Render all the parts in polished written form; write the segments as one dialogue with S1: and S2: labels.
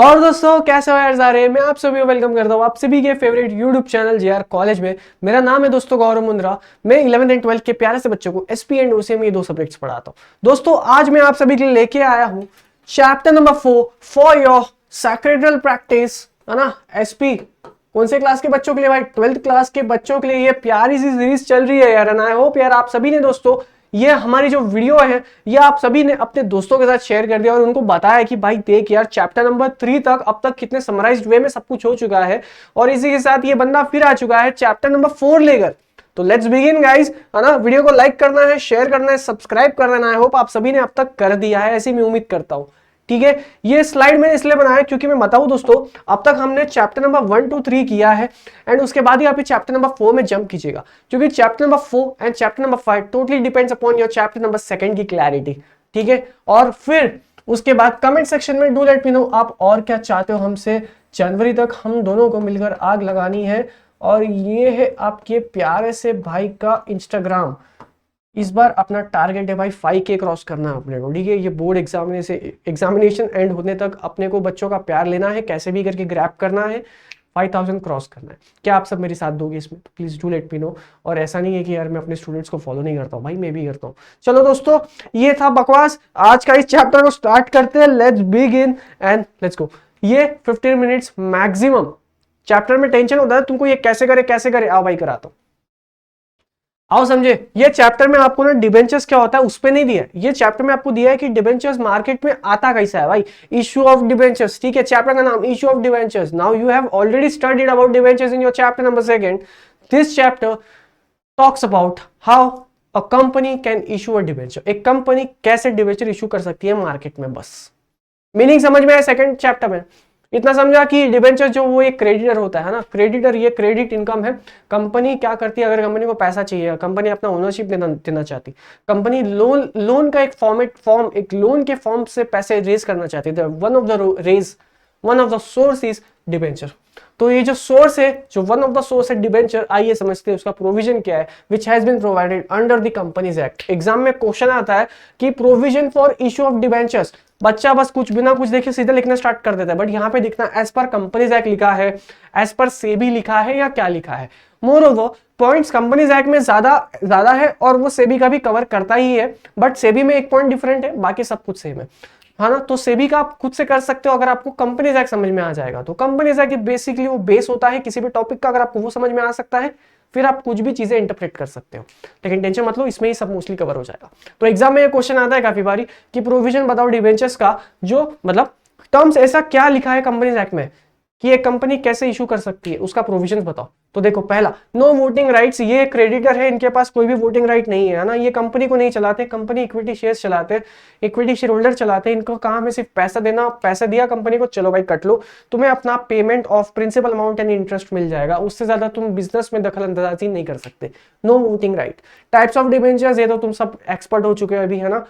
S1: और दोस्तों कैसे हो यार सारे। मैं आप सभी को वेलकम करता हूँ आप सभी के favourite YouTube channel JR college में। मेरा नाम है दोस्तों गौरव मुंद्रा। मैं 11th एंड 12th के प्यारे से बच्चों को एसपी एंड ओसीएम ये दो सब्जेक्ट्स पढ़ाता हूँ। दोस्तों आज मैं आप सभी के लिए लेके आया हूँ chapter number 4 for your secretarial practice, है ना। एसपी कौन से क्लास के बच्चों के लिए भाई? 12th क्लास के बच्चों के लिए ये प्यारी सी सीरीज चल रही है यार। एंड आई होप यार आप सभी ने दोस्तों ये हमारी जो वीडियो है ये आप सभी ने अपने दोस्तों के साथ शेयर कर दिया और उनको बताया कि भाई देख यार चैप्टर नंबर 3 तक अब तक कितने समराइज्ड वे में सब कुछ हो चुका है और इसी के साथ ये बंदा फिर आ चुका है चैप्टर नंबर 4 लेकर। तो लेट्स बिगिन गाइस, है ना। वीडियो को लाइक करना है, शेयर करना है, सब्सक्राइब करना है। आई होप आप सभी ने अब तक कर दिया है, ऐसी मैं उम्मीद करता हूं। ठीक है, ये स्लाइड मैंने इसलिए बनाया क्योंकि मैं बताऊं दोस्तों अब तक हमने चैप्टर नंबर 1 2 3 किया है एंड उसके बाद ही आप चैप्टर नंबर 4 में जंप कीजिएगा क्योंकि chapter number 4 and chapter number 5 totally depends upon your chapter number 2 की क्लैरिटी। ठीक है, और फिर उसके बाद कमेंट सेक्शन में डू लेट मी नो आप और क्या चाहते हो हमसे। जनवरी तक हम दोनों को मिलकर आग लगानी है और ये है आपके प्यारे से भाई का इंस्टाग्राम। इस बार अपना टारगेट है भाई 5K क्रॉस करना है अपने को। ठीक है, ये बोर्ड एग्जामिनेशन एंड होने तक अपने को बच्चों का प्यार लेना है, कैसे भी करके ग्रैब करना है, 5000 क्रॉस करना है। क्या आप सब मेरे साथ दोगे इसमें? तो please do let me no. और ऐसा नहीं है कि यार मैं अपने स्टूडेंट्स को फॉलो नहीं करता हूँ, भाई मैं भी करता हूँ। चलो दोस्तों ये था बकवास, आज का इस चैप्टर को स्टार्ट करते हैं। Let's begin and let's go. ये 15 मिनट्स मैक्सिमम चैप्टर में टेंशन होता है तुमको ये कैसे करे आओ भाई कराता हूँ। आओ समझे, ये चैप्टर में आपको ना डिबेंचर्स क्या होता है उस पे नहीं दिया है। ये चैप्टर में आपको दिया है कि डिबेंचर्स मार्केट में आता कैसा है भाई। इशू ऑफ डिबेंचर्स, ठीक है, चैप्टर का नाम issue of debentures. Now you have already studied about debentures in your chapter number 2। This chapter talks about how a company can issue a debenture. एक कंपनी कैसे डिबेंचर इशू कर सकती है market में, बस मीनिंग समझ में आया सेकंड चैप्टर में। इतना समझा कि डिबेंचर जो वो एक क्रेडिटर होता है ना, क्रेडिटर, ये क्रेडिट इनकम है। कंपनी क्या करती है, अगर कंपनी को पैसा चाहिए, कंपनी अपना ओनरशिप देना चाहती, कंपनी लोन का एक फॉर्म एक लोन के फॉर्म से पैसे रेज करना चाहती है। One of the source is debenture. तो ये जो सोर्स है, जो वन ऑफ द सोर्स है डिबेंचर, आइए समझते हैं उसका प्रोविजन क्या है। Which has been provided under the Companies Act. Exam में क्वेश्चन आता है कि provision for issue of debentures. बच्चा बस कुछ बिना कुछ देखे सीधे लिखना स्टार्ट कर देता है, बट यहाँ पे दिखना एज पर कंपनीज एक्ट लिखा है, एज पर सेबी लिखा है या क्या लिखा है। More over points companies act में ज्यादा है और वो सेबी का भी कवर करता ही है, बट सेबी में एक पॉइंट डिफरेंट है, बाकी सब कुछ सेम है ना। तो सेबी का आप खुद से कर सकते हो अगर आपको कंपनीज एक्ट समझ में आ जाएगा। तो कंपनीज एक्ट बेसिकली वो बेस होता है किसी भी टॉपिक का, अगर आपको वो समझ में आ सकता है फिर आप कुछ भी चीजें इंटरप्रेट कर सकते हो। लेकिन टेंशन मत लो, इसमें ही सब मोस्टली कवर हो जाएगा। तो एग्जाम में ये क्वेश्चन आता है काफी बारी कि प्रोविजन बताओ डिबेंचर्स का, जो मतलब टर्म्स ऐसा क्या लिखा है कंपनीज एक्ट में कि एक कंपनी कैसे इशू कर सकती है, उसका प्रोविजन बताओ। तो देखो पहला, नो वोटिंग राइट्स। ये क्रेडिटर है, इनके पास कोई भी वोटिंग राइट नहीं है ना। ये कंपनी को नहीं चलाते, कंपनी इक्विटी शेयर्स चलाते हैं, इक्विटी शेयर होल्डर चलाते हैं। इनको काम है सिर्फ पैसा देना, पैसा दिया कंपनी को, चलो भाई कट लो, तुम्हें अपना payment of principal amount and interest मिल जाएगा, उससे ज्यादा तुम बिजनेस में दखल अंदाजी नहीं कर सकते। No voting right. Types of debentures, ये तो तुम सब एक्सपर्ट हो चुके हैं अभी, है ना।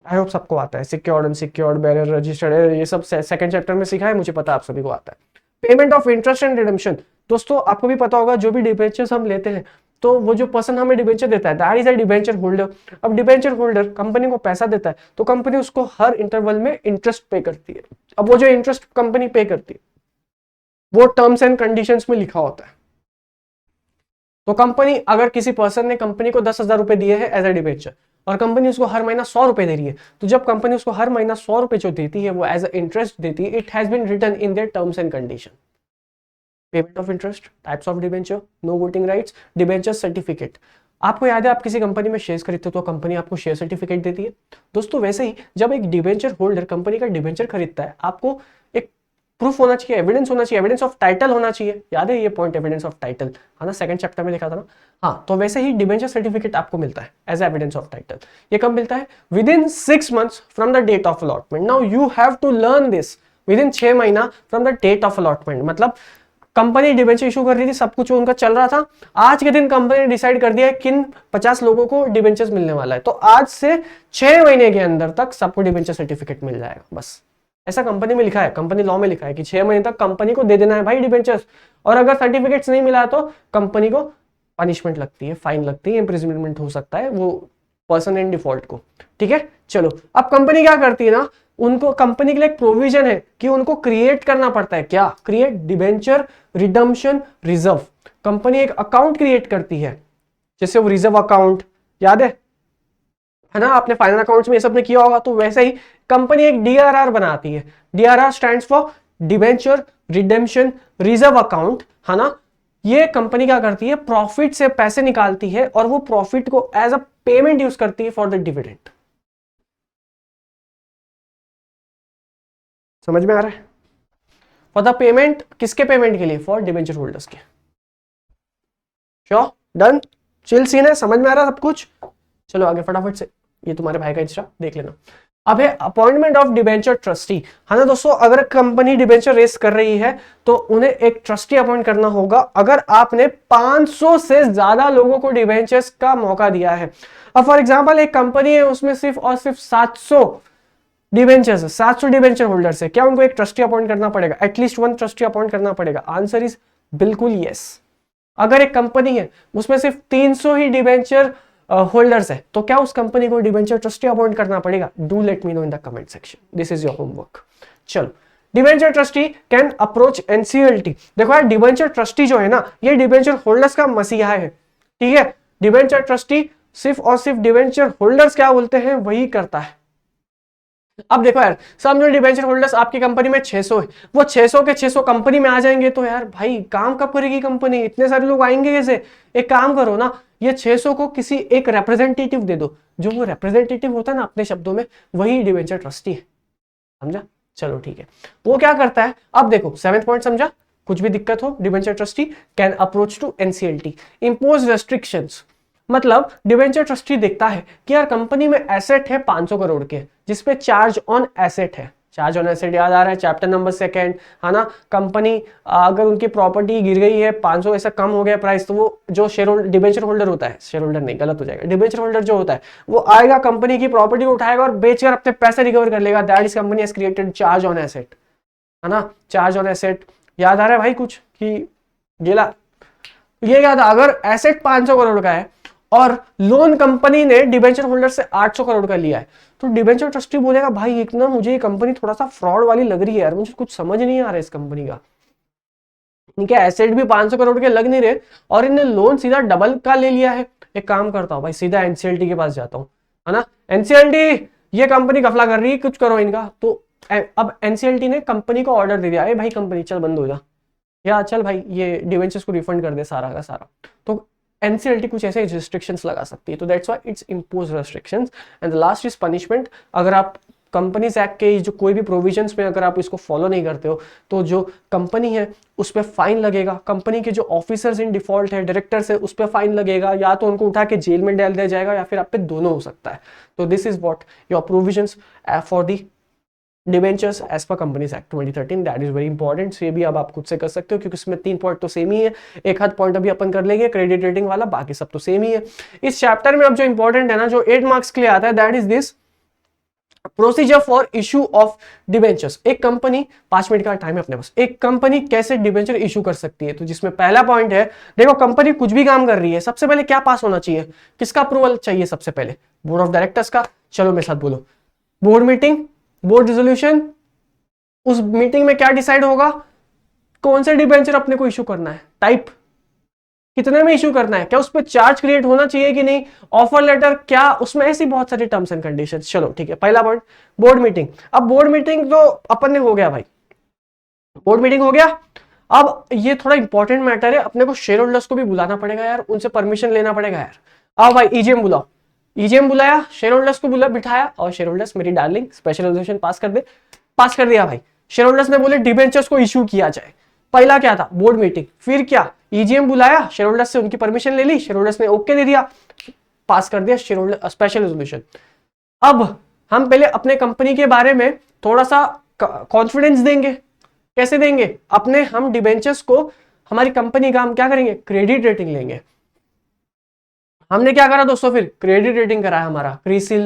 S1: आई होप सबको आता है। सिक्योर्ड, अनसिक्योर्ड, बेरर, रजिस्टर्ड, ये सब सेकंड चैप्टर में सिखा है, मुझे पता आप सभी को आता है। Payment of interest and redemption, दोस्तों आपको भी पता होगा जो भी डिबेंचर्स हम लेते हैं तो वो जो पर्सन हमें डिबेंचर देता है that is a debenture holder. अब डिबेंचर होल्डर कंपनी को पैसा देता है तो कंपनी उसको हर इंटरवल में इंटरेस्ट पे करती है। अब वो जो इंटरेस्ट कंपनी पे करती है वो टर्म्स एंड कंडीशंस में लिखा होता है। तो कंपनी, अगर किसी पर्सन ने कंपनी को 10,000 रुपए दिए हैं एज ए डिबेंचर और कंपनी उसको हर महीना 100 रुपए दे रही है, तो जब कंपनी उसको हर महीना 100 रुपए जो देती है वो एज इंटरेस्ट देती है, it has been written in their terms and condition. Payment of interest, types of debenture, no voting rights, debenture certificate. आपको याद है आप किसी कंपनी में शेयर खरीदते हो तो कंपनी आपको शेयर सर्टिफिकेट देती है। दोस्तों वैसे ही जब एक डिबेंचर होल्डर कंपनी का डिबेंचर खरीदता है, आपको एक प्रूफ होना चाहिए, एविडेंस होना चाहिए, एविडेंस ऑफ टाइटल होना चाहिए। याद है ये पॉइंट, एविडेंस ऑफ टाइटल, है ना, सेकंड चैप्टर में लिखा था ना। हाँ, तो वैसे ही डिबेंचर सर्टिफिकेट आपको मिलता है एज एविडेंस ऑफ टाइटल। ये कब मिलता है? Within 6 months from the date of allotment. Now you have to learn this, within 6 महीना from the date of allotment. मतलब कंपनी डिबेंचर इशू कर रही थी, सब कुछ उनका चल रहा था, आज के दिन कंपनी ने डिसाइड कर दिया है किन 50 लोगों को डिबेंचर्स मिलने वाला है, तो आज से 6 महीने के अंदर तक सबको डिबेंचर सर्टिफिकेट मिल जाएगा। बस ऐसा कंपनी में लिखा है, कंपनी लॉ में लिखा है कि 6 महीने तक कंपनी को दे देना है भाई डिबेंचर्स, और अगर सर्टिफिकेट्स नहीं मिला तो कंपनी को पनिशमेंट लगती है, फाइन लगती है, इम्प्रिजनमेंट हो सकता है वो पर्सन इन डिफॉल्ट को। ठीक है, चलो अब कंपनी क्या करती है ना, उनको कंपनी के लिए एक प्रोविजन है कि उनको क्रिएट करना पड़ता है, क्या create, debenture redemption reserve. Company एक अकाउंट क्रिएट करती है, जैसे वो रिजर्व अकाउंट, याद है ना, आपने फाइनल अकाउंट्स में ये सब ने किया होगा। तो वैसे ही कंपनी एक डीआरआर बनाती है। DRR stands for debenture redemption reserve account, है ना। ये कंपनी क्या करती है, प्रॉफिट से पैसे निकालती है और वो प्रॉफिट को एज अ पेमेंट यूज करती है फॉर द डिविडेंड। समझ में आ रहा है? फॉर द पेमेंट, किसके पेमेंट के लिए, फॉर डिबेंचर होल्डर्स के। श्योर, डन, चिल सीन है, समझ में आ रहा है सब कुछ। चलो आगे फटाफट से, ये तुम्हारे भाई का इंस्टा देख लेना। अब है अपॉइंटमेंट ऑफ डिबेंचर ट्रस्टी, है ना दोस्तों। अगर कंपनी डिबेंचर रेस कर रही है तो उन्हें एक ट्रस्टी अपॉइंट करना होगा। अगर आपने 500 से ज्यादा लोगों को डिबेंचर्स का मौका दिया है, अब फॉर एग्जांपल एक कंपनी है, उसमें सिर्फ और सिर्फ 700 डिबेंचर्स, 700 डिबेंचर होल्डर्स है, क्या उनको एक ट्रस्टी अपॉइंट करना पड़ेगा, एटलीस्ट वन ट्रस्टी अपॉइंट करना पड़ेगा? आंसर इज बिल्कुल यस। अगर एक कंपनी है उसमें सिर्फ 300 ही डिबेंचर होल्डर्स है, तो क्या उस कंपनी को डिबेंचर ट्रस्टी अपॉइंट करना पड़ेगा? Do let me know in the comment section, this is your homework. चलो, debenture trustee can approach NCLT. देखो यार, डिबेंचर ट्रस्टी जो है ना, ये डिबेंचर होल्डर्स का मसीहा है, ठीक है। डिबेंचर ट्रस्टी सिर्फ और सिर्फ डिबेंचर होल्डर्स क्या बोलते हैं वही करता है। अब देखो यार, समझो डिबेंचर होल्डर्स आपकी कंपनी में 600 है, वो 600 के 600 कंपनी में आ जाएंगे, तो यार भाई काम कब करेगी कंपनी? इतने सारे लोग आएंगे कैसे? एक काम करो ना, ये 600 को किसी एक रिप्रेजेंटेटिव दे दो, जो वो रिप्रेजेंटेटिव होता है ना, अपने शब्दों में, वही डिबेंचर ट्रस्टी है। समझा? चलो ठीक है। वो क्या करता है, अब देखो 7th पॉइंट समझा, कुछ भी दिक्कत हो, debenture trustee can approach to NCLT, impose restrictions. मतलब डिबेंचर ट्रस्टी देखता है कि यार कंपनी में एसेट है 500 करोड़ के, जिसपे चार्ज ऑन एसेट है। चार्ज ऑन एसेट याद आ रहा है, चैप्टर नंबर 2, है ना। कंपनी अगर उनकी प्रॉपर्टी गिर गई है 500 ऐसा कम हो गया प्राइस, तो वो जो शेयर होल्डर, डिबेंचर होल्डर होता है, शेयर होल्डर नहीं गलत हो जाएगा, डिबेंचर होल्डर जो होता है वो आएगा, कंपनी की प्रॉपर्टी को उठाएगा और बेचकर अपने पैसे रिकवर कर लेगा। That is company has created charge on asset, है ना। चार्ज ऑन एसेट याद आ रहा है भाई कुछ कि गिला? ये याद, अगर एसेट 500 करोड़ का है और लोन कंपनी ने डिबेंचर होल्डर से 800 करोड़ का लिया है, तो डिबेंचर ट्रस्टी बोलेगा भाई एक ना मुझे ये कंपनी थोड़ा सा फ्रॉड वाली लग रही है यार, मुझे कुछ समझ नहीं आ रहा है इस कंपनी का। इनके एसेट भी 500 करोड़ के लग नहीं रहे और इन्हें लोन सीधा डबल का ले लिया है। एक काम करता हूं भाई, सीधा एनसीएलटी के पास जाता हूं, है ना। एनसीएलटी, ये कंपनी घपला कर रही है, कुछ करो इनका। तो अब एनसीएलटी ने कंपनी को ऑर्डर दे दिया, अरे भाई कंपनी चल बंद हो जा, या चल भाई ये डिवेंचर्स को रिफंड कर दे सारा का सारा। तो एनसीएलटी कुछ ऐसे रिस्ट्रिक्शंस लगा सकती है, तो that's why it's impose restrictions. And the last is punishment. अगर आप कंपनीज एक्ट के जो कोई भी प्रोविजंस में अगर आप इसको फॉलो नहीं करते हो, तो जो कंपनी है उस पर फाइन लगेगा। कंपनी के जो ऑफिसर्स इन डिफॉल्ट है, डायरेक्टर्स है, उस पर फाइन लगेगा, या तो उनको उठा के जेल में डाल दिया जाएगा या फिर आप पे दोनों हो सकता है। तो this is what your provisions for the debentures as per Companies Act 2013, that is very important. ये भी अब आप खुद से कर सकते हो क्योंकि इसमें 3 पॉइंट तो सेम ही है, एक हाथ पॉइंट अभी अपन कर लेंगे क्रेडिट रेटिंग वाला, बाकी सब तो सेम ही है। इस चैप्टर में अब जो इंपॉर्टेंट है ना, जो 8 मार्क्स के लिए आता है, that is this procedure for issue of debentures. एक कंपनी, 5 मिनट का टाइम है अपने पास, एक कंपनी कैसे डिबेंचर इशू कर सकती है। तो जिसमें पहला पॉइंट है, देखो कंपनी कुछ भी काम कर रही है, सबसे पहले क्या पास होना चाहिए, किसका अप्रूवल चाहिए सबसे पहले? बोर्ड ऑफ डायरेक्टर्स का। चलो मेरे साथ बोलो, बोर्ड मीटिंग, बोर्ड रिजोल्यूशन। उस मीटिंग में क्या डिसाइड होगा, कौन से डिबेंचर अपने को इशू करना है, टाइप कितने में इशू करना है, क्या उस पर चार्ज क्रिएट होना चाहिए कि नहीं, ऑफर लेटर क्या, उसमें ऐसी बहुत सारी टर्म्स एंड कंडीशंस। चलो ठीक है, पहला पॉइंट बोर्ड मीटिंग। अब बोर्ड मीटिंग तो अपन ने हो गया भाई, बोर्ड मीटिंग हो गया। अब ये थोड़ा इंपॉर्टेंट मैटर है, अपने को शेयर होल्डर्स को भी बुलाना पड़ेगा यार, उनसे परमिशन लेना पड़ेगा यार। आओ भाई ईजीएम बुलाओ, ईजीएम बुलाया, शेयर होल्डर्स को बुला बिठाया, और शेयर होल्डर्स मेरी डार्लिंग स्पेशल रेजोल्यूशन पास कर दे, पास कर दिया भाई। शेयर होल्डर्स ने बोले डिबेंचर्स को इशू किया जाए। पहला क्या था, बोर्ड मीटिंग, फिर क्या, ईजीएम बुलाया, शेयर होल्डर्स से उनकी परमिशन ले ली, शेयर होल्डर्स ने ओके दे दिया, पास कर दिया शेयर होल्डर स्पेशल रेजोल्यूशन। अब हम पहले अपने कंपनी के बारे में थोड़ा सा कॉन्फिडेंस देंगे। कैसे देंगे, अपने हम डिबेंचर्स को, हमारी कंपनी का हम क्या करेंगे, क्रेडिट रेटिंग लेंगे। हमने क्या करा दोस्तों, फिर क्रेडिट रेटिंग कराया हमारा, क्रिसिल,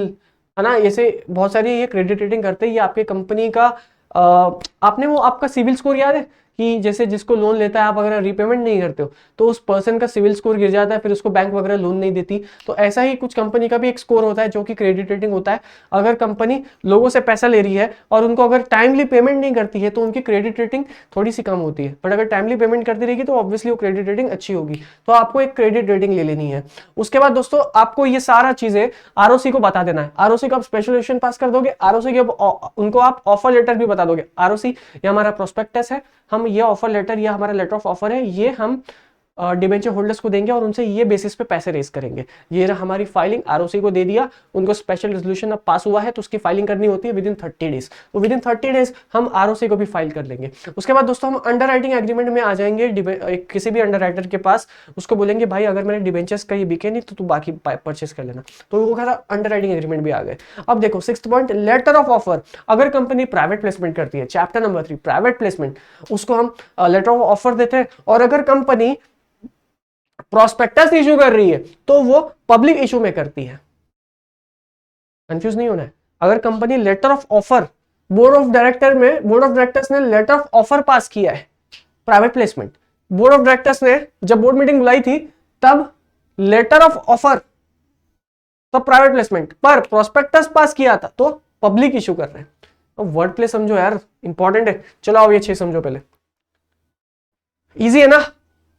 S1: है ना, ऐसे बहुत सारी ये क्रेडिट रेटिंग करते हैं। ये आपके कंपनी का आपने वो आपका सिविल स्कोर याद है कि जैसे जिसको लोन लेता है आप अगर रीपेमेंट नहीं करते हो तो उस पर्सन का सिविल स्कोर गिर जाता है, फिर उसको बैंक वगैरह लोन नहीं देती। तो ऐसा ही कुछ कंपनी का भी एक स्कोर होता है जो कि क्रेडिट रेटिंग होता है। अगर कंपनी लोगों से पैसा ले रही है और उनको अगर टाइमली पेमेंट नहीं करती है तो उनकी क्रेडिट रेटिंग थोड़ी सी कम होती है, बट अगर टाइमली पेमेंट करती रहेगी तो ऑब्वियसली वो क्रेडिट रेटिंग अच्छी होगी। तो आपको एक क्रेडिट रेटिंग ले लेनी है। उसके बाद दोस्तों आपको ये सारा चीजें आरओसी को बता देना है। आरओसी को आप स्पेशलाइजेशन पास कर दोगे, आरओसी के उनको आप ऑफर लेटर भी बता दोगे। आरओसी ये हमारा प्रोस्पेक्टस है, हम ये ऑफर लेटर या हमारा लेटर ऑफ ऑफर है ये हम डिबेंचर होल्डर्स को देंगे और उनसे ये बेसिस पे पैसे रेज करेंगे। ये रहा हमारी फाइलिंग, आरओसी को दे दिया, उनको स्पेशल रेजोल्यूशन अब पास हुआ है तो उसकी फाइलिंग करनी होती है विद इन 30 डेज। तो विद इन 30 डेज हम आरओसी को भी फाइल कर लेंगे। उसके बाद दोस्तों हम अंडर राइटिंग एग्रीमेंट में आ जाएंगे। किसी भी अंडर राइटर के पास उसको बोलेंगे भाई अगर मेरे डिबेंचर्स का ये बिके नहीं तो तू बाकी परचेस कर लेना। तो वो कहता अंडर राइटिंग एग्रीमेंट भी आ गए। अब देखो 6th point, letter of offer. अगर कंपनी प्राइवेट प्लेसमेंट करती है, चैप्टर नंबर 3 प्राइवेट प्लेसमेंट, उसको हम लेटर ऑफ ऑफर देते हैं। और अगर कंपनी प्रोस्पेक्टस इशू कर रही है तो वो पब्लिक इशू में करती है। कंफ्यूज नहीं होना है। अगर company letter of offer, board of directors ने लेटर ऑफ ऑफर पास किया है private placement, board of directors ने जब बोर्ड मीटिंग बुलाई थी तब लेटर ऑफ ऑफर, तब प्राइवेट प्लेसमेंट, पर प्रोस्पेक्टस पास किया था तो पब्लिक इशू कर रहे हैं। अब वर्ड प्ले समझो यार, इंपॉर्टेंट है। चलो अब ये 6 समझो पहले। इजी है ना?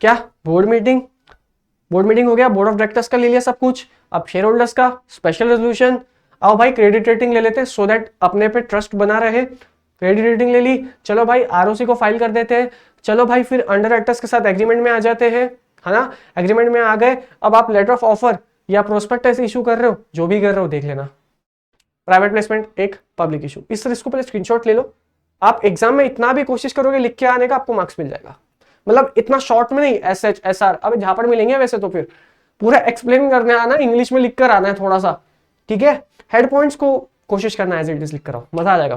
S1: क्या बोर्ड मीटिंग हो गया, बोर्ड ऑफ डायरेक्टर्स का ले लिया सब कुछ। अब शेयर होल्डर्स का स्पेशल रेजोल्यूशन। आओ भाई क्रेडिट रेटिंग ले लेते हैं सो दैट अपने पे ट्रस्ट बना रहे। क्रेडिट रेटिंग ले ली, चलो भाई आरओसी को फाइल कर देते हैं। चलो भाई फिर अंडर राइटर्स के साथ एग्रीमेंट में आ जाते हैं, है ना? एग्रीमेंट में आ गए। अब आप लेटर ऑफ ऑफर या प्रोस्पेक्टस इशू कर रहे हो, जो भी कर रहे हो देख लेना। प्राइवेट प्लेसमेंट एक, पब्लिक इशू। इस तरह इसको पहले स्क्रीनशॉट ले लो। आप एग्जाम में इतना भी कोशिश करोगे लिख के आने का, आपको मार्क्स मिल जाएगा। मतलब इतना शॉर्ट में नहीं, एसएच एसआर अब जहां पर मिलेंगे वैसे तो फिर पूरा एक्सप्लेन करने आना, इंग्लिश में लिख कर आना है थोड़ा सा, ठीक है? हेड पॉइंट्स को कोशिश करना एज इट इज लिख कर आओ, मजा आ जाएगा।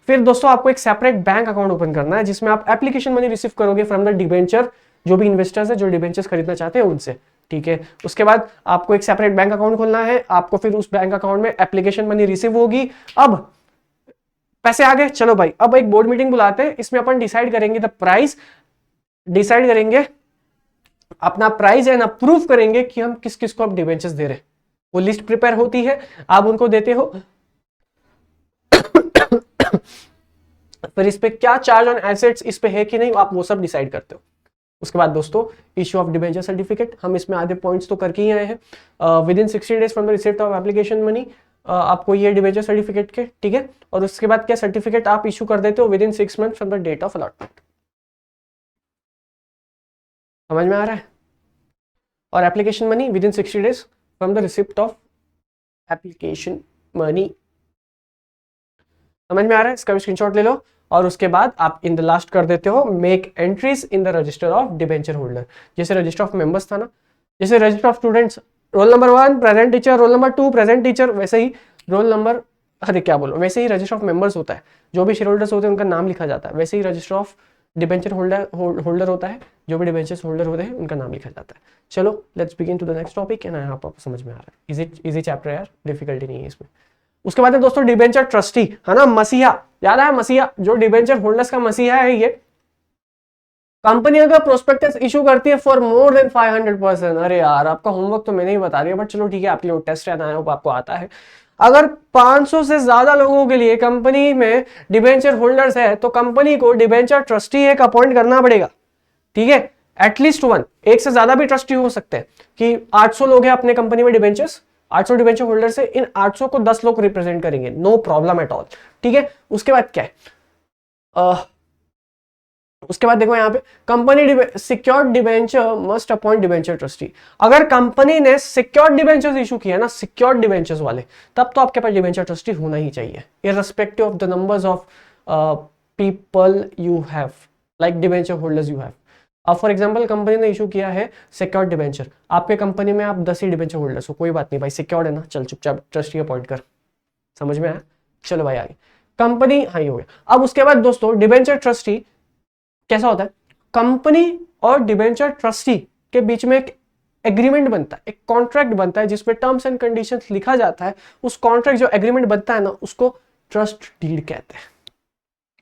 S1: फिर दोस्तों आपको एक सेपरेट बैंक अकाउंट ओपन करना है जिसमें आप एप्लीकेशन मनी रिसीव करोगे फ्रॉम द डिबेंचर, जो भी इन्वेस्टर्स है जो डिबेंचर्स खरीदना चाहते हैं उनसे, ठीक है? उसके बाद आपको एक सेपरेट बैंक अकाउंट खोलना है, आपको फिर उस बैंक अकाउंट में एप्लीकेशन मनी रिसीव होगी। अब पैसे आ गए, चलो भाई अब एक बोर्ड मीटिंग बुलाते हैं, इसमें अपन डिसाइड करेंगे द प्राइस, डिसाइड करेंगे अपना प्राइस एंड अप्रूव करेंगे कि हम किस किस को अब डिबेंचर्स दे रहे हैं। वो लिस्ट प्रिपेयर होती है, आप उनको देते हो। फिर इस पे क्या चार्ज ऑन एसेट्स इस पे है कि नहीं, आप वो सब डिसाइड करते हो। उसके बाद दोस्तों इश्यू ऑफ डिबेंचर सर्टिफिकेट, हम इसमें आधे पॉइंट्स तो करके ही आए हैं। With in 60 days from the receipt of application money आपको ये डिबेंचर सर्टिफिकेट के, ठीक है? और उसके बाद क्या सर्टिफिकेट आप इशू कर देते हो within 6 month from the date of allotment. समझ में आ रहा है? और application money within 60 days from the receipt of application money. समझ में आ रहा है? इसका भी स्क्रीनशॉट ले लो। और उसके बाद आप इन द लास्ट कर देते हो make entries in the register of debenture holder. जैसे रजिस्टर ऑफ मेंबर्स था ना, जैसे register of students roll number 1 present teacher, roll number 2 present teacher, वैसे ही रोल नंबर, अरे क्या बोलो, वैसे ही रजिस्टर ऑफ मेंबर्स होता है, जो भी शेयर होल्डर्स होते हैं उनका नाम लिखा जाता है। वैसे ही रजिस्टर ऑफ डिबेंचर होल्डर होता है, जो भी डिबेंचर्स होल्डर होते हैं उनका नाम लिखा जाता है। चलो let's begin to the next topic. And आपको समझ में आ रहा है, इजी चैप्टर है यार, डिफिकल्टी नहीं है इसमें। उसके बाद है दोस्तों डिबेंचर ट्रस्टी, है ना? मसीहा, याद है मसीहा, जो डिबेंचर होल्डर्स का मसीहा है ये। कंपनी अगर प्रोस्पेक्टस इशू करती है फॉर मोर देन 500%, अरे यार आपका होमवर्क तो मैंने ही बता दिया, बट चलो ठीक है, आपके लिए टेस्ट रहना है, आपको आता है। अगर 500 से ज्यादा लोगों के लिए कंपनी में डिबेंचर होल्डर्स है तो कंपनी को डिबेंचर ट्रस्टी एक अपॉइंट करना पड़ेगा, ठीक है? एटलीस्ट 1, एक से ज्यादा भी ट्रस्टी हो सकते हैं। कि 800 लोग हैं अपने कंपनी में डिबेंचर्स, 800 डिबेंचर होल्डर से, इन 800 को 10 लोग रिप्रेजेंट करेंगे, नो प्रॉब्लम एट ऑल, ठीक है? उसके बाद क्या है, उसके बाद देखो यहाँ पे company secured debenture must appoint debenture trustee. अगर कंपनी ने सिक्योर्ड डिबेंचर्स इशू किया ना, सिक्योर्ड डिबेंचर्स वाले, तब तो आपके पास डिबेंचर ट्रस्टी होना ही चाहिए, irrespective of the numbers of people you have, like debenture holders you have. अब फॉर एग्जांपल कंपनी ने इशू किया है सिक्योर्ड डिबेंचर, आपके कंपनी में आप 10 ही डिबेंचर होल्डर्स हो, कोई बात नहीं भाई, सिक्योर्ड है ना, चल चुपचाप ट्रस्टी अपॉइंट कर। समझ में आया? चलो भाई आगे कंपनी, हाँ ये हो गया। अब उसके बाद दोस्तों डिबेंचर ट्रस्टी कैसा होता है? कंपनी और डिबेंचर ट्रस्टी के बीच में एक एग्रीमेंट बनता है, एक कॉन्ट्रैक्ट बनता है जिसमें टर्म्स एंड कंडीशंस लिखा जाता है। उस कॉन्ट्रैक्ट जो एग्रीमेंट बनता है ना, उसको ट्रस्ट डीड कहते हैं।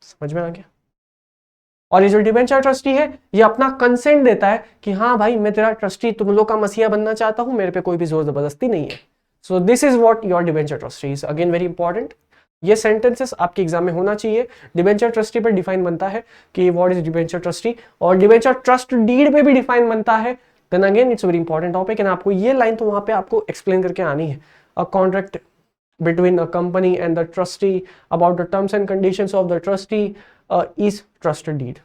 S1: समझ में आ गया? और ये जो डिबेंचर ट्रस्टी है ये अपना कंसेंट देता है कि हाँ भाई मैं तेरा ट्रस्टी, तुम लोग का मसीहा बनना चाहता हूं, मेरे पे कोई भी जोर जबरदस्ती नहीं है। So this is what your debenture trustee is. Again very important, ये सेंटेंसेस आपके एग्जाम में होना चाहिए। डिबेंचर ट्रस्टी पर डिफाइन बनता है कि व्हाट इज डिबेंचर ट्रस्टी, और डिबेंचर ट्रस्ट डीड पे भी डिफाइन बनता है। Then again it's very important topic, and आपको ये लाइन तो वहां पे आपको एक्सप्लेन करके आनी है। A contract between a company and the trustee about the terms and conditions of the trustee is trust deed।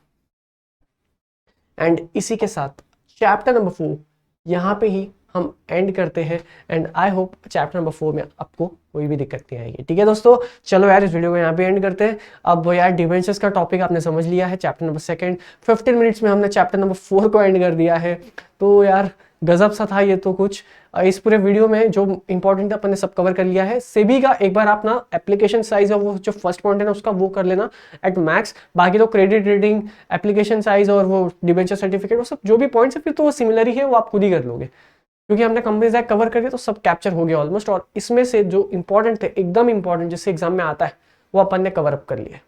S1: And इसी के साथ चैप्टर नंबर 4 यहाँ पे ही हम एंड करते हैं। And I hope chapter number 4 में आपको कोई भी दिक्कत नहीं आएगी। ठीक है दोस्तों, चलो यार इस वीडियो को यहाँ पे एंड करते हैं। अब यार डिबेंचर्स का टॉपिक आपने समझ लिया है, चैप्टर नंबर 2 15 मिनट्स में हमने चैप्टर नंबर 4 को एंड कर दिया है। तो यार गजब सा था ये तो कुछ। इस पूरे वीडियो में जो इंपॉर्टेंट था अपन ने सब कवर कर लिया है। सेबी का एक बार अपना एप्लीकेशन साइज और वो जो फर्स्ट पॉइंट है ना उसका वो कर लेना एट मैक्स। बाकी तो क्रेडिट रेटिंग, एप्लीकेशन साइज और वो डिबेंचर सर्टिफिकेट, वो सब जो भी पॉइंट्स है फिर तो वो सिमिलर ही है, वो आप खुद ही कर लोगे क्योंकि हमने कंपनीज एक्ट कवर करके तो सब कैप्चर हो गया ऑलमोस्ट। और इसमें से जो इंपॉर्टेंट थे एकदम इंपॉर्टेंट जिससे एग्जाम में आता है वो अपन ने कवर अप कर लिया।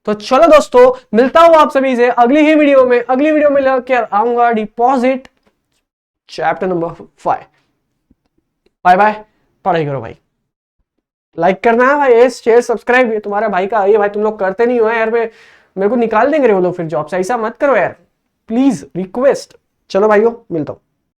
S1: तो चलो दोस्तों, मिलता हूं आप सभी से अगली ही वीडियो में। अगली वीडियो में लेकर आऊंगा deposit chapter number 5। Bye bye, पढ़ाई करो भाई, लाइक करना है भाई, शेयर सब्सक्राइब, ये तुम्हारा भाई का, ये भाई तुम लोग करते नहीं हो यार, मेरे को निकाल देंगे वो लोग फिर जॉब से। ऐसा मत करो यार, प्लीज रिक्वेस्ट। चलो भाइयों, मिलता हूं।